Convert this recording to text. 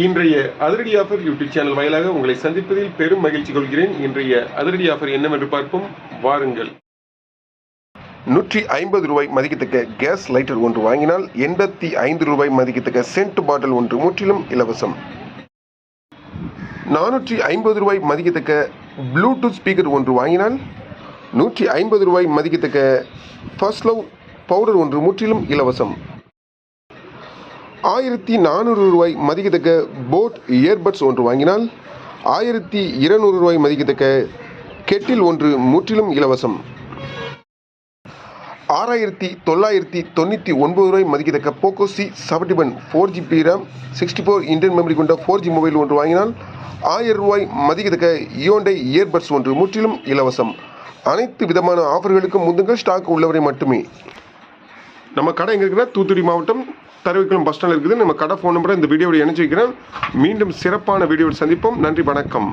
இன்றைய அதிரடி offer YouTube channel வாயிலாக உங்களை சந்திப்பதில் பெரும் மகிழ்ச்சி கொள்கிறேன். இன்றைய அதிரடி ஆஃபர் என்னவென்று பார்ப்போம், வாருங்கள். 150 ரூபாய் மதிக்கத்தக்க கேஸ் லைட்டர் ஒன்று வாங்கினால் 85 ரூபாய் மதிக்கத்தக்க சென்ட் பாட்டில் ஒன்று முற்றிலும் இலவசம். 450 ரூபாய் மதிக்கத்தக்க ப்ளூடூத் ஸ்பீக்கர் ஒன்று வாங்கினால் 150 ரூபாய் மதிக்கத்தக்க ஃபர்ஸ்ட் லவ் பவுடர் ஒன்று முற்றிலும் இலவசம். 1400 ரூபாய் மதிக்கத்தக்க போட் இயர்பட்ஸ் ஒன்று வாங்கினால் 1200 ரூபாய் மதிக்கத்தக்க கெட்டில் ஒன்று முற்றிலும் இலவசம். 6999 ரூபாய் மதிக்கத்தக்க Poco C71 4GB RAM 64 internal memory கொண்ட 4G மொபைல் ஒன்று வாங்கினால் 1000 ரூபாய் மதிக்கத்தக்க யோண்டை இயர்பட்ஸ் ஒன்று முற்றிலும் இலவசம். அனைத்து விதமான ஆஃபர்களுக்கும் முந்துங்கள், ஸ்டாக் உள்ளவரை மட்டுமே. நம்ம கடை எங்கே இருக்குன்னா தூத்துக்குடி மாவட்டம் தரவிக்குளம் பஸ் ஸ்டாண்ட் இருக்குது. நம்ம கடை ஃபோன் நம்பரை இந்த வீடியோவில் இணைச்சி வைக்கிறேன். மீண்டும் சிறப்பான வீடியோவில் சந்திப்போம். நன்றி, வணக்கம்.